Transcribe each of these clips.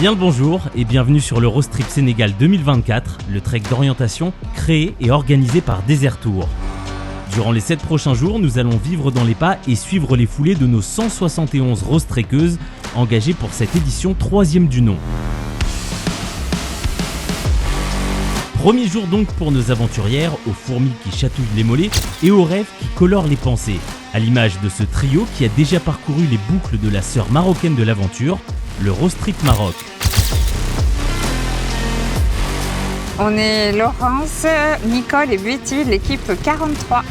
Bien le bonjour et bienvenue sur l'Eurostrip Sénégal 2024, le trek d'orientation créé et organisé par Desert Tour. Durant les 7 prochains jours, nous allons vivre dans les pas et suivre les foulées de nos 171 rose-trekkeuses engagées pour cette édition 3e du nom. Premier jour donc pour nos aventurières, aux fourmis qui chatouillent les mollets et aux rêves qui colorent les pensées, à l'image de ce trio qui a déjà parcouru les boucles de la sœur marocaine de l'aventure, l'Eurostrip Maroc. On est Laurence, Nicole et Betty, l'équipe 43.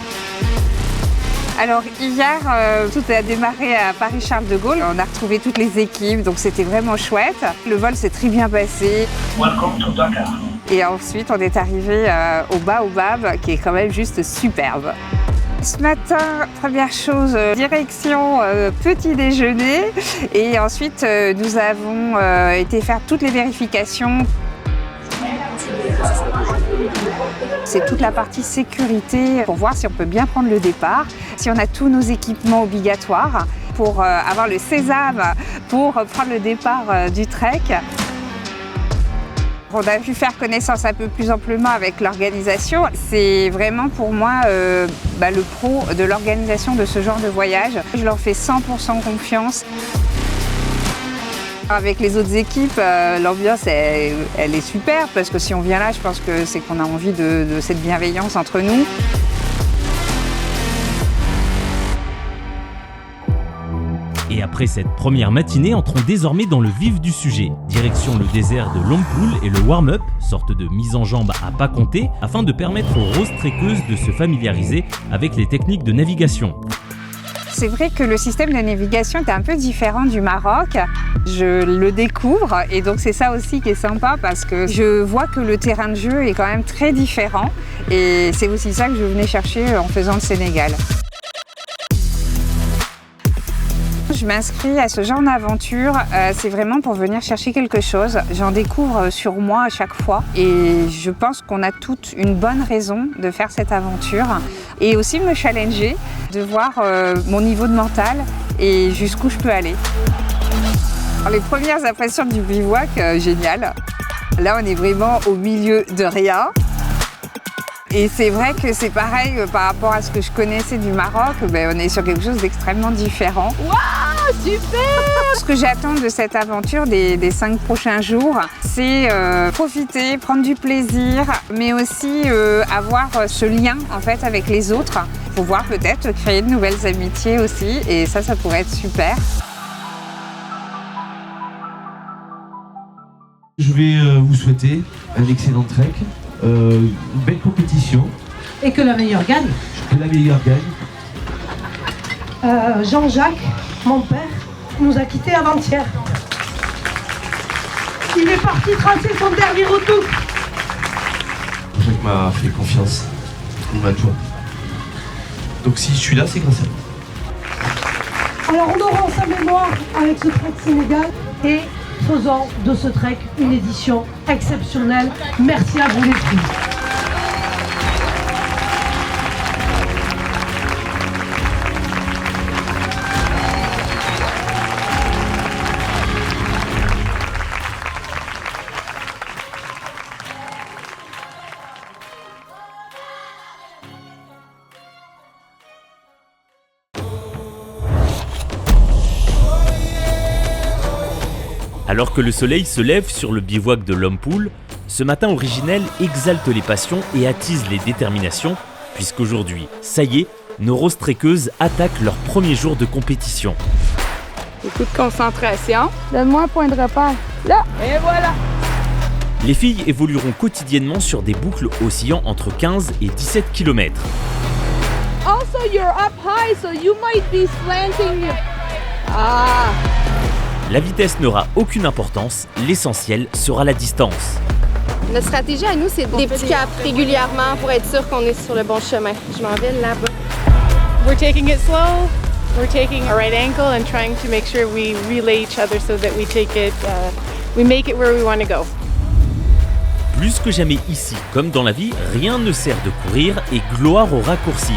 Alors hier, tout a démarré à Paris-Charles de Gaulle. On a retrouvé toutes les équipes, donc c'était vraiment chouette. Le vol s'est très bien passé. Welcome to Dakar. Et ensuite, on est arrivé au Baobab, qui est quand même juste superbe. Ce matin, première chose, direction petit déjeuner. Et ensuite, nous avons été faire toutes les vérifications. C'est toute la partie sécurité pour voir si on peut bien prendre le départ, si on a tous nos équipements obligatoires pour avoir le sésame pour prendre le départ du trek. On a pu faire connaissance un peu plus amplement avec l'organisation. C'est vraiment pour moi le pro de l'organisation de ce genre de voyage. Je leur fais 100% confiance. Avec les autres équipes, l'ambiance elle est super parce que si on vient là, je pense que c'est qu'on a envie de cette bienveillance entre nous. Et après cette première matinée, entrons désormais dans le vif du sujet. Direction le désert de Lompoul et le warm-up, sorte de mise en jambe à pas compter, afin de permettre aux rose-trekkeuses de se familiariser avec les techniques de navigation. C'est vrai que le système de navigation est un peu différent du Maroc. Je le découvre et donc c'est ça aussi qui est sympa parce que je vois que le terrain de jeu est quand même très différent et c'est aussi ça que je venais chercher en faisant le Sénégal. Je m'inscris à ce genre d'aventure, c'est vraiment pour venir chercher quelque chose. J'en découvre sur moi à chaque fois et je pense qu'on a toutes une bonne raison de faire cette aventure et aussi me challenger, de voir mon niveau de mental et jusqu'où je peux aller. Alors, les premières impressions du bivouac, génial. Là, on est vraiment au milieu de rien. Et c'est vrai que c'est pareil par rapport à ce que je connaissais du Maroc, on est sur quelque chose d'extrêmement différent. Waouh, super! Ce que j'attends de cette aventure des 5 prochains jours, c'est profiter, prendre du plaisir, mais aussi avoir ce lien en fait avec les autres, pouvoir peut-être créer de nouvelles amitiés aussi, et ça pourrait être super. Je vais vous souhaiter un excellent trek. Une belle compétition. Et que la meilleure gagne. Que la meilleure gagne. Jean-Jacques, mon père, nous a quittés avant-hier. Il est parti tracer son dernier retour. Jean-Jacques m'a fait confiance. Il m'a tout. Donc si je suis là, c'est grâce à lui. Alors honorons sa mémoire avec ce trek Sénégal et faisons de ce trek une édition exceptionnelle. Merci à vous les filles. Alors que le soleil se lève sur le bivouac de Lompoul, ce matin originel exalte les passions et attise les déterminations, puisqu'aujourd'hui, ça y est, nos rose-trekkeuses attaquent leur premier jour de compétition. Beaucoup de concentration. Donne-moi un point de repère. Là, et voilà. Les filles évolueront quotidiennement sur des boucles oscillant entre 15 et 17 km. Also, you're up high, so you might be slanting. Ah. La vitesse n'aura aucune importance, l'essentiel sera la distance. Notre stratégie à nous, c'est des petits caps régulièrement pour être sûr qu'on est sur le bon chemin. Je m'en vais là-bas. We're taking it slow. We're taking a right ankle and trying to make sure we relay each other so that we make it where we want to go. Plus que jamais ici, comme dans la vie, rien ne sert de courir et gloire au raccourci.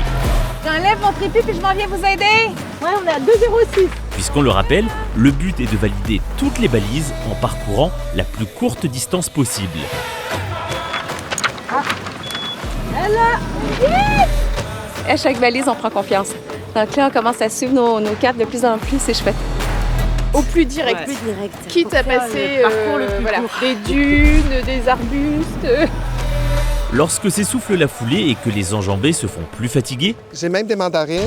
J'enlève mon trépied puis je m'en viens vous aider. Ouais, on est à 2,06. Puisqu'on le rappelle, le but est de valider toutes les balises en parcourant la plus courte distance possible. À chaque balise, on prend confiance. Donc là, on commence à suivre nos caps de plus en plus, c'est chouette. Au plus direct. Ouais. Plus direct. Quitte à passer des dunes, des arbustes. Lorsque s'essouffle la foulée et que les enjambées se font plus fatiguées, j'ai même des mandarines.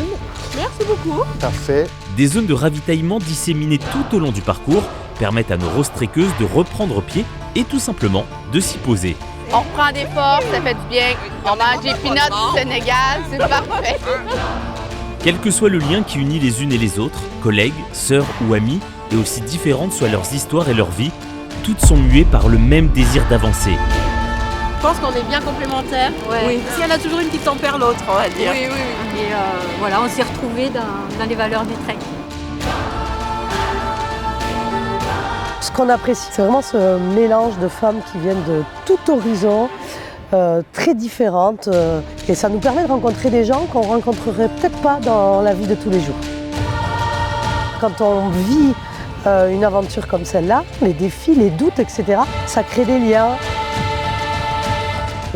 Merci beaucoup. Parfait. Des zones de ravitaillement disséminées tout au long du parcours permettent à nos rostrequeuses de reprendre pied et tout simplement de s'y poser. On reprend des forces, ça fait du bien. On mange des peanuts du Sénégal, c'est parfait. Quel que soit le lien qui unit les unes et les autres, collègues, sœurs ou amis, et aussi différentes soient leurs histoires et leurs vies, toutes sont muées par le même désir d'avancer. Je pense qu'on est bien complémentaires. Ouais. Oui. S'il y en a toujours une qui tempère l'autre, on va dire. Oui. Et voilà, on s'est retrouvés dans les valeurs du trek. Ce qu'on apprécie, c'est vraiment ce mélange de femmes qui viennent de tout horizon, très différentes. Et ça nous permet de rencontrer des gens qu'on ne rencontrerait peut-être pas dans la vie de tous les jours. Quand on vit une aventure comme celle-là, les défis, les doutes, etc., ça crée des liens.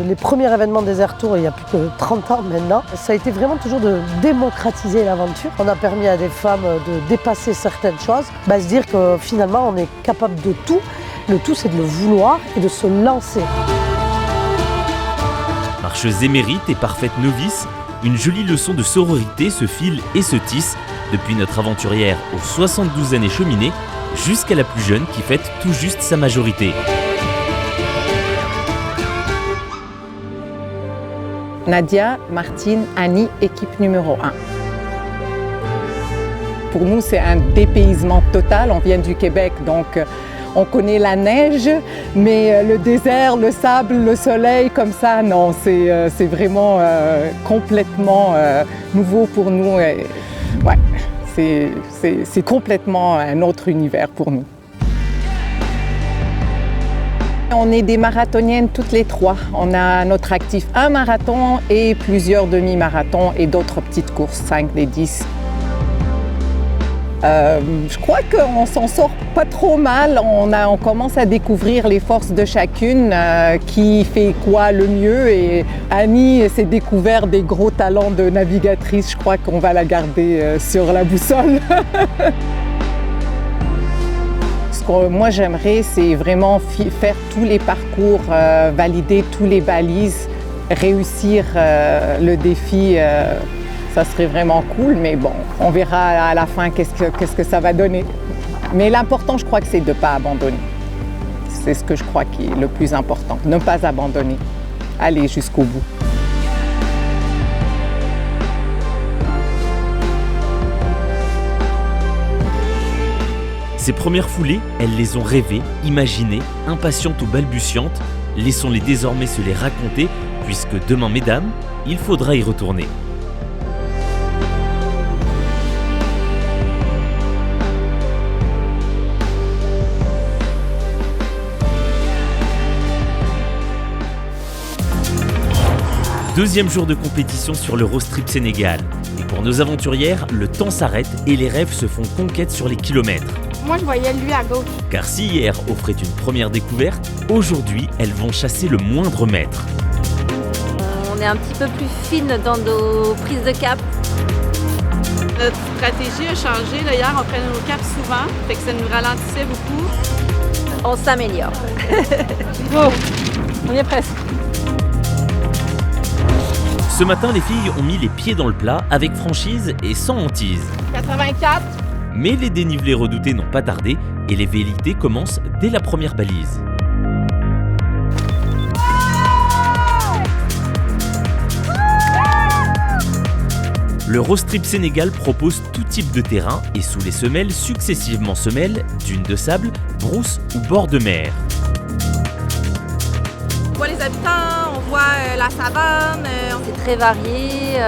Les premiers événements Desert Tour, il y a plus que 30 ans maintenant, ça a été vraiment toujours de démocratiser l'aventure. On a permis à des femmes de dépasser certaines choses, se dire que finalement on est capable de tout. Le tout, c'est de le vouloir et de se lancer. Marcheuse émérite et parfaite novice, une jolie leçon de sororité se file et se tisse depuis notre aventurière aux 72 années cheminées jusqu'à la plus jeune qui fête tout juste sa majorité. Nadia, Martine, Annie, équipe numéro 1. Pour nous, c'est un dépaysement total. On vient du Québec, donc on connaît la neige, mais le désert, le sable, le soleil, comme ça, non, c'est vraiment complètement nouveau pour nous. Ouais, c'est complètement un autre univers pour nous. On est des marathoniennes toutes les trois. On a à notre actif un marathon et plusieurs demi-marathons et d'autres petites courses, 5 des 10. Je crois qu'on s'en sort pas trop mal. On commence à découvrir les forces de chacune, qui fait quoi le mieux. Et Annie s'est découvert des gros talents de navigatrice. Je crois qu'on va la garder sur la boussole. Ce que moi j'aimerais, c'est vraiment faire tous les parcours, valider tous les balises, réussir le défi. Ça serait vraiment cool, mais bon, on verra à la fin qu'est-ce que ça va donner. Mais l'important, je crois que c'est de ne pas abandonner. C'est ce que je crois qui est le plus important, ne pas abandonner, aller jusqu'au bout. Ces premières foulées, elles les ont rêvées, imaginées, impatientes ou balbutiantes. Laissons-les désormais se les raconter, puisque demain, mesdames, il faudra y retourner. Deuxième jour de compétition sur l'Eurostrip Sénégal. Et pour nos aventurières, le temps s'arrête et les rêves se font conquête sur les kilomètres. Moi, je voyais lui à gauche. Car si hier offrait une première découverte, aujourd'hui, elles vont chasser le moindre mètre. On est un petit peu plus fine dans nos prises de cap. Notre stratégie a changé. D'ailleurs, on prenait nos caps souvent, fait que ça nous ralentissait beaucoup. On s'améliore. Oh, on y est presque. Ce matin, les filles ont mis les pieds dans le plat avec franchise et sans hantise. 84. Mais les dénivelés redoutés n'ont pas tardé et les velléités commencent dès la première balise. L'Eurostrip Sénégal propose tout type de terrain et sous les semelles successivement semelles, dunes de sable, brousses ou bords de mer. On voit les habitants, on voit la savane. C'est très varié,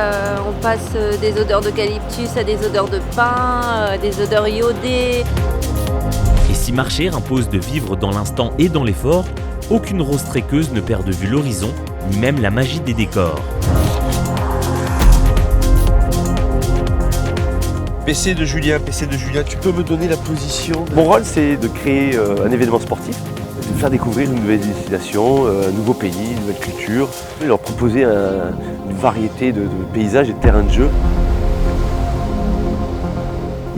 on passe des odeurs d'eucalyptus à des odeurs de pin, des odeurs iodées. Et si marcher impose de vivre dans l'instant et dans l'effort, aucune rostrequeuse ne perd de vue l'horizon, ni même la magie des décors. PC de Julien, tu peux me donner la position Mon rôle, c'est de créer un événement sportif, de faire découvrir une nouvelle destination, un nouveau pays, une nouvelle culture, et leur proposer une variété de paysages et de terrains de jeu.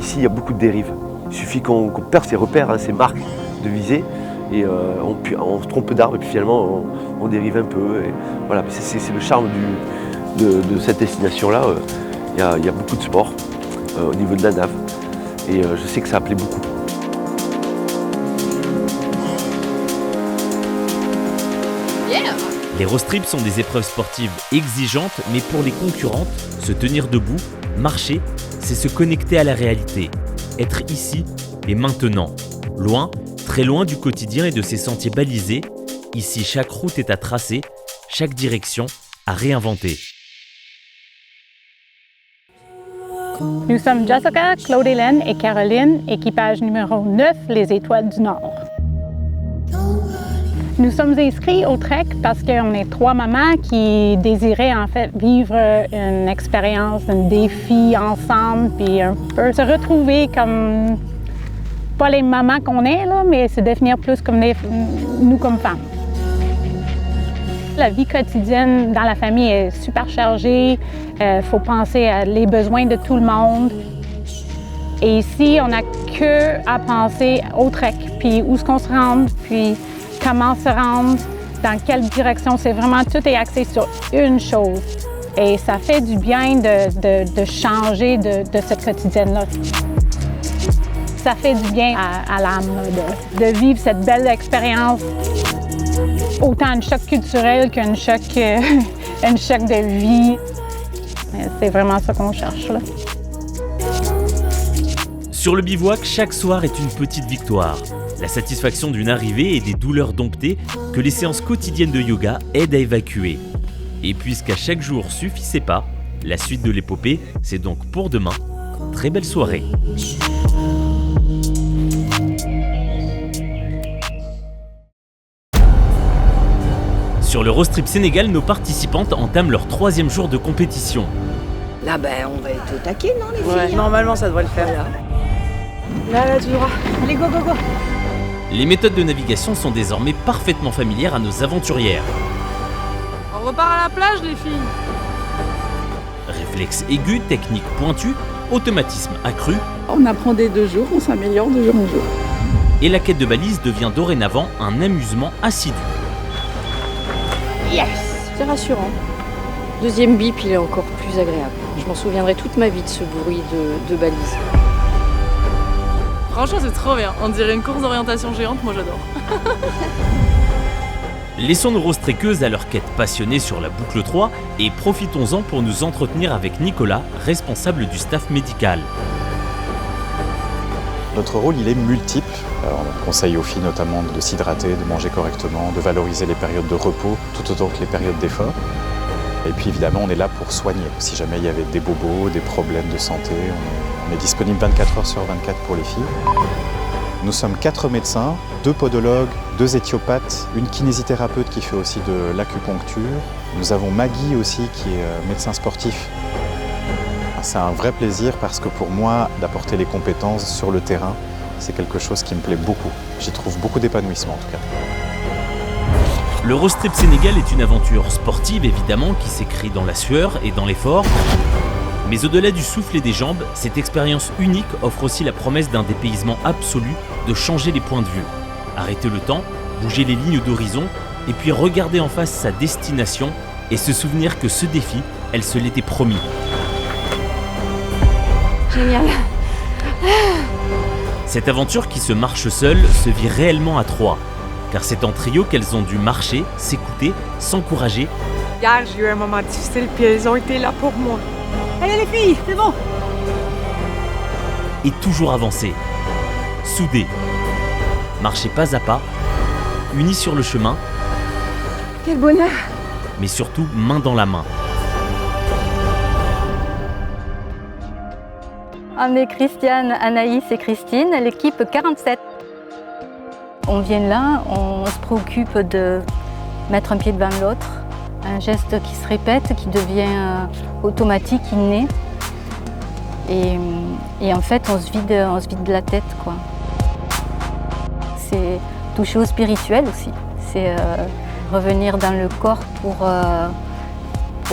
Ici, il y a beaucoup de dérives. Il suffit qu'on perd ses repères, ses marques de visée, et on se trompe d'arbre, et puis finalement, on dérive un peu. Et voilà, c'est le charme de cette destination-là. Il y a beaucoup de sport au niveau de la nave, et je sais que ça plaît beaucoup. Les road trips sont des épreuves sportives exigeantes, mais pour les concurrentes, se tenir debout, marcher, c'est se connecter à la réalité. Être ici et maintenant. Loin, très loin du quotidien et de ses sentiers balisés. Ici, chaque route est à tracer, chaque direction à réinventer. Nous sommes Jessica, Claude-Hélène et Caroline, équipage numéro 9, les Étoiles du Nord. Nous sommes inscrits au Trek parce qu'on est 3 mamans qui désiraient en fait vivre une expérience, un défi ensemble, puis un peu se retrouver comme, pas les mamans qu'on est, là, mais se définir plus comme nous comme femmes. La vie quotidienne dans la famille est super chargée. Faut penser à les besoins de tout le monde. Et ici, on n'a que à penser au trek, puis où est-ce qu'on se rend, puis comment se rendre, dans quelle direction. C'est vraiment, tout est axé sur une chose. Et ça fait du bien de changer de cette quotidienne-là. Ça fait du bien à l'âme de vivre cette belle expérience. Autant un choc culturel qu'un choc, un choc de vie. C'est vraiment ça qu'on cherche, là. Sur le bivouac, chaque soir est une petite victoire. La satisfaction d'une arrivée et des douleurs domptées que les séances quotidiennes de yoga aident à évacuer. Et puisqu'à chaque jour suffisait pas, la suite de l'épopée, c'est donc pour demain. Très belle soirée. Sur le road trip Sénégal, nos participantes entament leur 3e jour de compétition. Là, on va être au taquet, non, les filles? Ouais, normalement, ça devrait le faire. Voilà. Là, tu verras. Allez, go, go, go. Les méthodes de navigation sont désormais parfaitement familières à nos aventurières. On repart à la plage, les filles. Réflexe aigu, technique pointue, automatisme accru. On apprend des 2 jours, on s'améliore de jour en jour. Et la quête de balises devient dorénavant un amusement assidu. Yes! C'est rassurant. 2e bip, il est encore plus agréable. Je m'en souviendrai toute ma vie de ce bruit de balises. Franchement, c'est trop bien. On dirait une course d'orientation géante, moi j'adore. Laissons nos road-trekkeuses à leur quête passionnée sur la boucle 3 et profitons-en pour nous entretenir avec Nicolas, responsable du staff médical. Notre rôle, il est multiple. On conseille aux filles notamment de s'hydrater, de manger correctement, de valoriser les périodes de repos tout autant que les périodes d'effort. Et puis évidemment, on est là pour soigner. Si jamais il y avait des bobos, des problèmes de santé, on est disponible 24 heures sur 24 pour les filles. Nous sommes 4 médecins, 2 podologues, 2 éthiopathes, une kinésithérapeute qui fait aussi de l'acupuncture. Nous avons Maggie aussi qui est médecin sportif. C'est un vrai plaisir parce que pour moi, d'apporter les compétences sur le terrain, c'est quelque chose qui me plaît beaucoup. J'y trouve beaucoup d'épanouissement en tout cas. Le road trip Sénégal est une aventure sportive évidemment qui s'écrit dans la sueur et dans l'effort. Mais au-delà du souffle et des jambes, cette expérience unique offre aussi la promesse d'un dépaysement absolu, de changer les points de vue. Arrêter le temps, bouger les lignes d'horizon, et puis regarder en face sa destination et se souvenir que ce défi, elle se l'était promis. Génial. Cette aventure qui se marche seule se vit réellement à 3. Car c'est en trio qu'elles ont dû marcher, s'écouter, s'encourager. Hier, j'ai eu un moment difficile, puis elles ont été là pour moi. Allez les filles, c'est bon. Et toujours avancer. Soudées. Marcher pas à pas. Unies sur le chemin. Quel bonheur. Mais surtout main dans la main. On est Christiane, Anaïs et Christine, l'équipe 47. On vient là, on se préoccupe de mettre un pied devant l'autre, un geste qui se répète, qui devient automatique, inné. Et en fait, on se vide de la tête, quoi. C'est toucher au spirituel aussi. C'est revenir dans le corps pour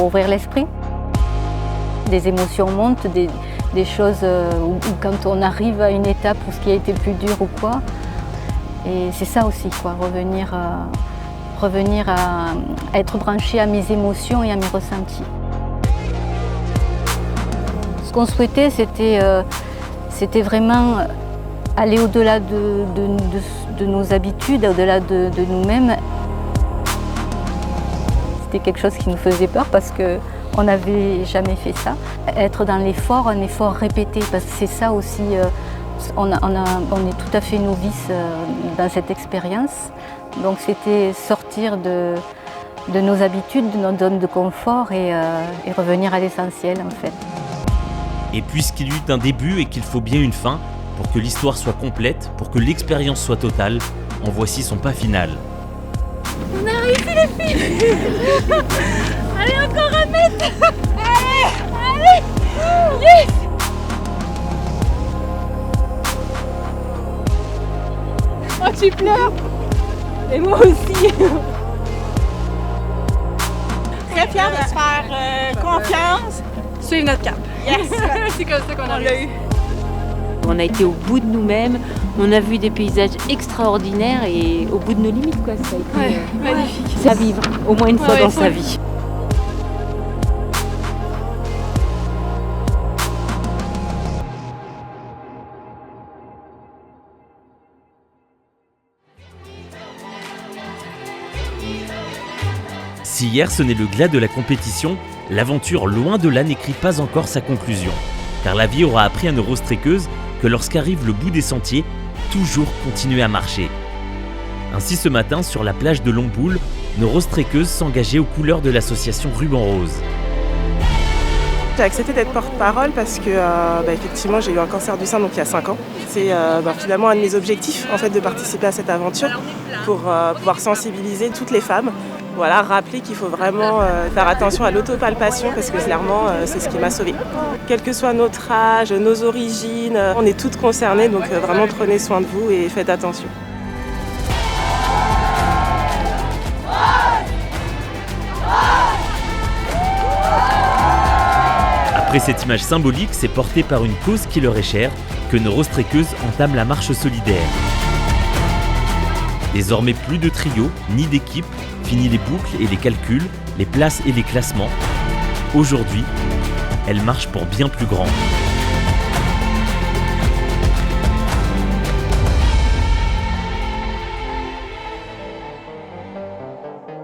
ouvrir l'esprit. Des émotions montent, des choses où quand on arrive à une étape où ce qui a été plus dur ou quoi. Et c'est ça aussi, quoi, revenir à être branché à mes émotions et à mes ressentis. Ce qu'on souhaitait, c'était vraiment aller au-delà de nos habitudes, au-delà de nous-mêmes. C'était quelque chose qui nous faisait peur parce qu'on n'avait jamais fait ça. Être dans l'effort, un effort répété, parce que c'est ça aussi, on est tout à fait novices dans cette expérience. Donc c'était sortir de nos habitudes, de notre zone de confort et revenir à l'essentiel en fait. Et puisqu'il y eut un début et qu'il faut bien une fin, pour que l'histoire soit complète, pour que l'expérience soit totale, en voici son pas final. On a réussi les filles. Allez, encore un mètre. Allez. Yes. Oh, tu pleures. Et moi aussi. Très fière de se faire confiance. Suivre notre cap. Yes. C'est comme ça qu'on l'a eu. On a été au bout de nous-mêmes, on a vu des paysages extraordinaires et au bout de nos limites, quoi. Ça a été magnifique. C'est à vivre, au moins une fois dans sa vie. Si hier ce n'est le glas de la compétition, l'aventure loin de là n'écrit pas encore sa conclusion. Car la vie aura appris à nos rostrequeuses que lorsqu'arrive le bout des sentiers, toujours continuer à marcher. Ainsi ce matin, sur la plage de Longboul, nos rostrequeuses s'engageaient aux couleurs de l'association Ruban Rose. J'ai accepté d'être porte-parole parce que effectivement j'ai eu un cancer du sein donc il y a 5 ans. C'est finalement un de mes objectifs en fait, de participer à cette aventure pour pouvoir sensibiliser toutes les femmes. Voilà, rappeler qu'il faut vraiment faire attention à l'autopalpation parce que clairement c'est ce qui m'a sauvée. Quel que soit notre âge, nos origines, on est toutes concernées donc vraiment prenez soin de vous et faites attention. Après cette image symbolique, c'est porté par une cause qui leur est chère que nos rostrequeuses entament la marche solidaire. Désormais plus de trio, ni d'équipe, fini les boucles et les calculs, les places et les classements. Aujourd'hui, elles marchent pour bien plus grand.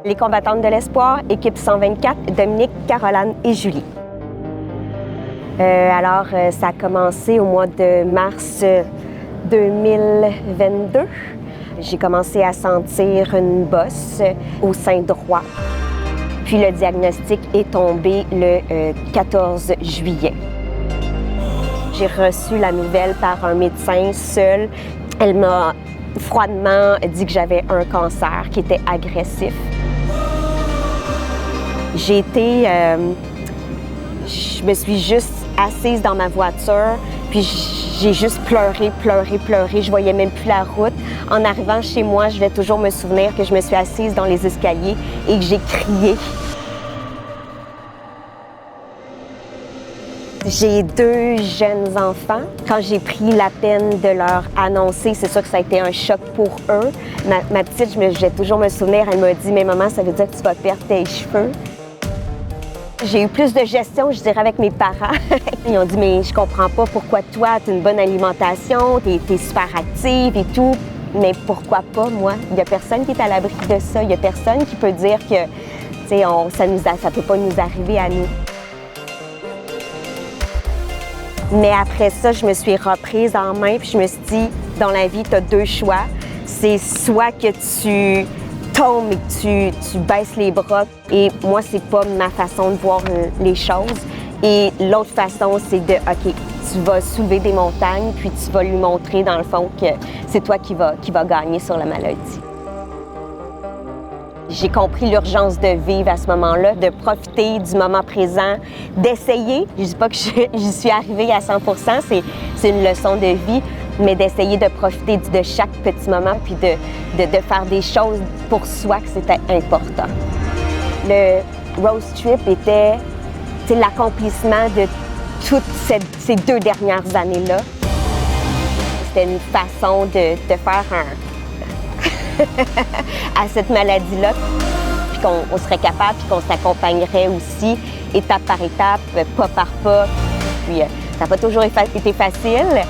Les combattantes de l'espoir, équipe 124, Dominique, Caroline et Julie. Ça a commencé au mois de mars 2022. J'ai commencé à sentir une bosse au sein droit. Puis le diagnostic est tombé le 14 juillet. J'ai reçu la nouvelle par un médecin seul. Elle m'a froidement dit que j'avais un cancer qui était agressif. Je me suis juste assise dans ma voiture, puis j'ai juste pleuré. Je voyais même plus la route. En arrivant chez moi, je vais toujours me souvenir que je me suis assise dans les escaliers et que j'ai crié. J'ai 2 jeunes enfants. Quand j'ai pris la peine de leur annoncer, c'est sûr que ça a été un choc pour eux. Ma petite, je vais toujours me souvenir, elle m'a dit « Mais maman, ça veut dire que tu vas perdre tes cheveux ». J'ai eu plus de gestion, je dirais, avec mes parents. Ils ont dit « Mais je comprends pas pourquoi toi, tu as une bonne alimentation, tu es super active et tout. Mais pourquoi pas, moi? Il n'y a personne qui est à l'abri de ça. Il n'y a personne qui peut dire que ça ne peut pas nous arriver à nous. » Mais après ça, je me suis reprise en main puis je me suis dit, dans la vie, tu as 2 choix. C'est soit que tu tombes et que tu baisses les bras. Et moi, c'est pas ma façon de voir les choses. Et l'autre façon, c'est de, OK, tu vas soulever des montagnes puis tu vas lui montrer, dans le fond, que c'est toi qui va gagner sur la maladie. J'ai compris l'urgence de vivre à ce moment-là, de profiter du moment présent, d'essayer. Je ne dis pas que j'y suis arrivée à 100 %, c'est une leçon de vie, mais d'essayer de profiter de chaque petit moment puis de faire des choses pour soi que c'était important. Le Rose Trip était l'accomplissement de toutes ces 2 dernières années-là. C'était une façon de faire à cette maladie-là, puis qu'on serait capable, puis qu'on s'accompagnerait aussi, étape par étape, pas par pas. Puis ça n'a pas toujours été facile.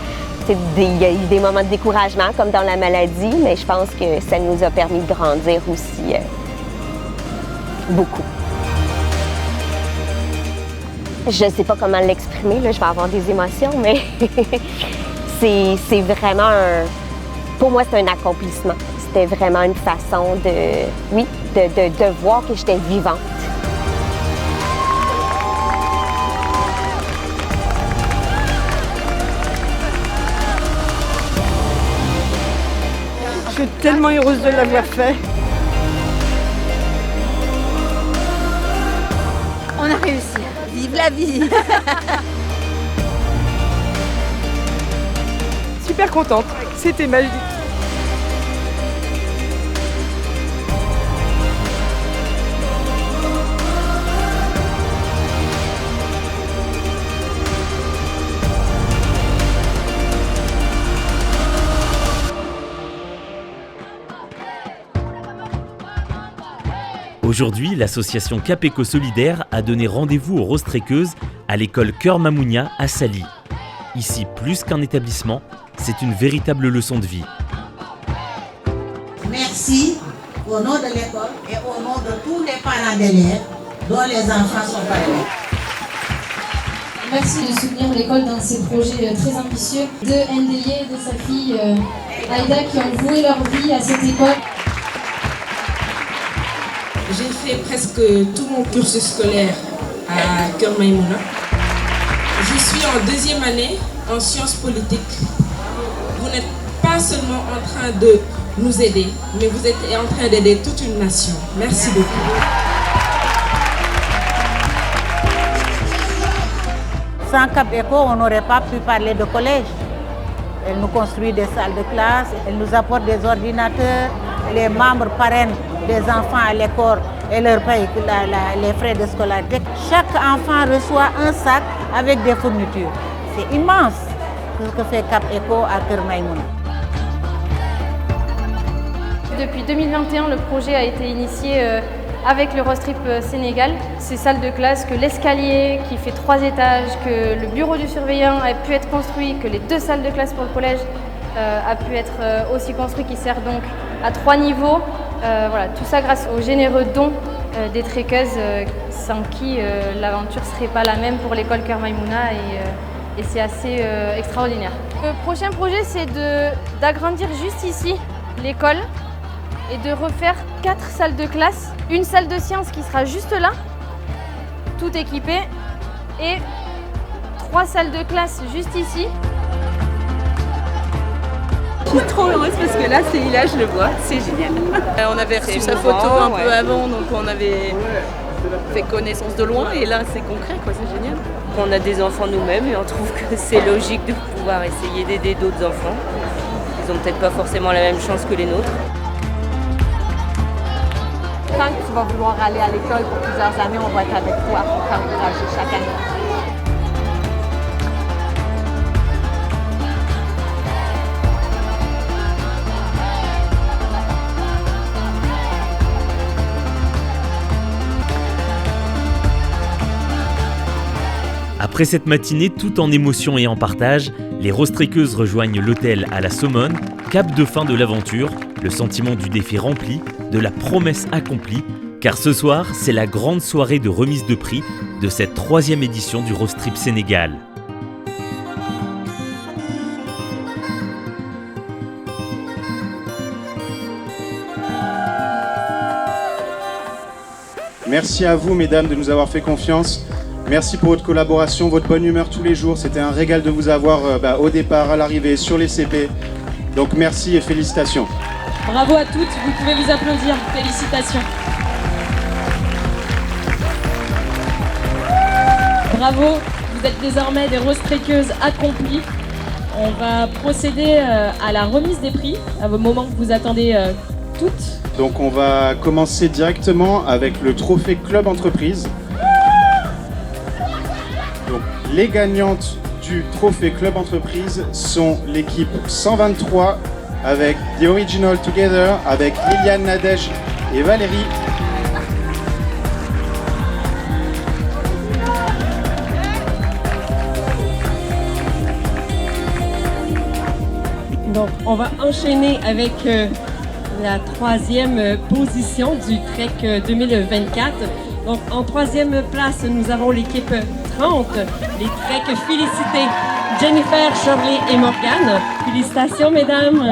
Il y a eu des moments de découragement, comme dans la maladie, mais je pense que ça nous a permis de grandir aussi beaucoup. Je ne sais pas comment l'exprimer, là, je vais avoir des émotions, mais c'est vraiment pour moi, c'est un accomplissement. C'était vraiment une façon de voir que j'étais vivante. Je suis tellement heureuse de l'avoir fait. On a réussi. Vive la vie. Super contente, c'était magique. Aujourd'hui, l'association Cap Éco Solidaire a donné rendez-vous aux Rostrequeuses à l'école Cœur Mamounia à Sali. Ici, plus qu'un établissement, c'est une véritable leçon de vie. Merci au nom de l'école et au nom de tous les parents d'élèves dont les enfants sont parents. Merci de soutenir l'école dans ses projets très ambitieux. De Ndeye et de sa fille Aïda qui ont voué leur vie à cette école. J'ai fait presque tout mon cursus scolaire à Cœur Maïmouna. Je suis en 2e année en sciences politiques. Vous n'êtes pas seulement en train de nous aider, mais vous êtes en train d'aider toute une nation. Merci beaucoup. Sans Cap Éco, on n'aurait pas pu parler de collège. Elle nous construit des salles de classe, elle nous apporte des ordinateurs, les membres parrainent des enfants à l'école et leur payent les frais de scolarité. Chaque enfant reçoit un sac avec des fournitures. C'est immense ce que fait Cap Éco à Cœur Maïmouna. Depuis 2021, le projet a été initié avec le Rose Trip Sénégal. Ces salles de classe, que l'escalier qui fait 3 étages, que le bureau du surveillant a pu être construit, que les 2 salles de classe pour le collège a pu être aussi construit, qui sert donc à 3 niveaux. Voilà, tout ça grâce aux généreux dons des trekkeuses sans qui l'aventure ne serait pas la même pour l'école Cœur Maïmouna et c'est assez extraordinaire. Le prochain projet, c'est d'agrandir juste ici l'école et de refaire 4 salles de classe, une salle de sciences qui sera juste là, tout équipée, et 3 salles de classe juste ici. Je suis trop heureuse parce que là, je le vois, c'est génial. On avait reçu sa photo un peu avant, donc on avait fait connaissance de loin et là, c'est concret, quoi, c'est génial. On a des enfants nous-mêmes et on trouve que c'est logique de pouvoir essayer d'aider d'autres enfants. Ils n'ont peut-être pas forcément la même chance que les nôtres. Quand tu vas vouloir aller à l'école pour plusieurs années, on va être avec toi pour t'encourager chaque année. Après cette matinée tout en émotion et en partage, les Rostrequeuses rejoignent l'hôtel à la Saumone, cap de fin de l'aventure, le sentiment du défi rempli, de la promesse accomplie, car ce soir, c'est la grande soirée de remise de prix de cette 3e édition du Rose Trip Sénégal. Merci à vous, mesdames, de nous avoir fait confiance. Merci pour votre collaboration, votre bonne humeur tous les jours. C'était un régal de vous avoir au départ, à l'arrivée, sur les CP. Donc merci et félicitations. Bravo à toutes, vous pouvez vous applaudir. Félicitations. Bravo, vous êtes désormais des rose trekkeuses accomplies. On va procéder à la remise des prix, à vos moments que vous attendez toutes. Donc on va commencer directement avec le trophée Club Entreprise. Donc, les gagnantes du trophée Club Entreprise sont l'équipe 123 avec The Original Together, avec Liliane, Nadège et Valérie. Donc on va enchaîner avec la troisième position du Trek 2024. Donc en troisième place, nous avons l'équipe 30, les Trek Félicités, Jennifer, Shirley et Morgane. Félicitations mesdames.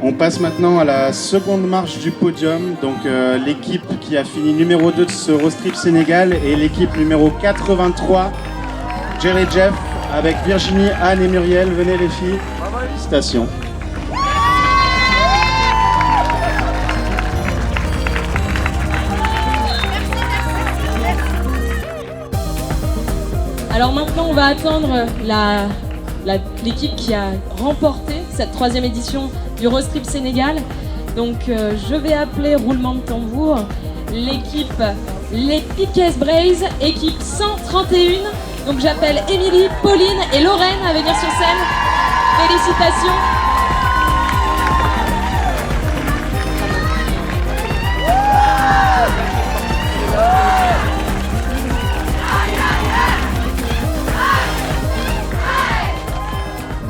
On passe maintenant à la seconde marche du podium. Donc l'équipe qui a fini numéro 2 de ce Road Trip Sénégal et l'équipe numéro 83, Jerry Jeff, avec Virginie, Anne et Muriel. Venez les filles. Félicitations. Alors maintenant, on va attendre l'équipe qui a remporté cette troisième édition du Road Trip Sénégal. Donc je vais appeler roulement de tambour l'équipe Les Piquet Braze, équipe 131. Donc j'appelle Émilie, Pauline et Lorraine à venir sur scène. Félicitations.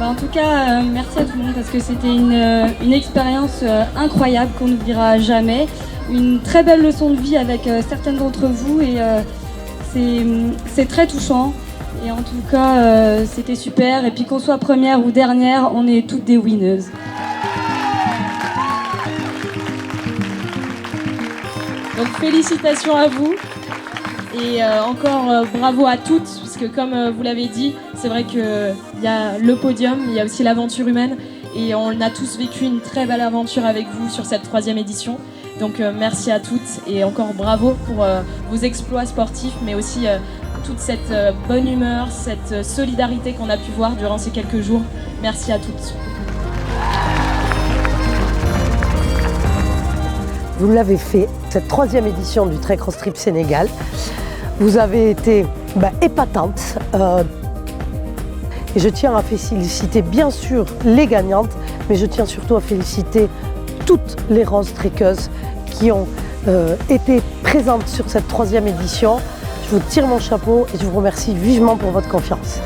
En tout cas, merci à tout le monde parce que c'était une expérience incroyable qu'on n'oubliera jamais. Une très belle leçon de vie avec certaines d'entre vous et c'est très touchant. Et en tout cas, c'était super. Et puis qu'on soit première ou dernière, on est toutes des winners. Donc félicitations à vous. Et encore bravo à toutes, puisque comme vous l'avez dit, c'est vrai qu'il y a le podium, il y a aussi l'aventure humaine, et on a tous vécu une très belle aventure avec vous sur cette troisième édition. Donc merci à toutes, et encore bravo pour vos exploits sportifs, mais aussi toute cette bonne humeur, cette solidarité qu'on a pu voir durant ces quelques jours. Merci à toutes. Vous l'avez fait, cette troisième édition du Trek Road Trip Sénégal. Vous avez été épatante. Et je tiens à féliciter bien sûr les gagnantes, mais je tiens surtout à féliciter toutes les rose trekkeuses qui ont été présentes sur cette troisième édition. Je vous tire mon chapeau et je vous remercie vivement pour votre confiance.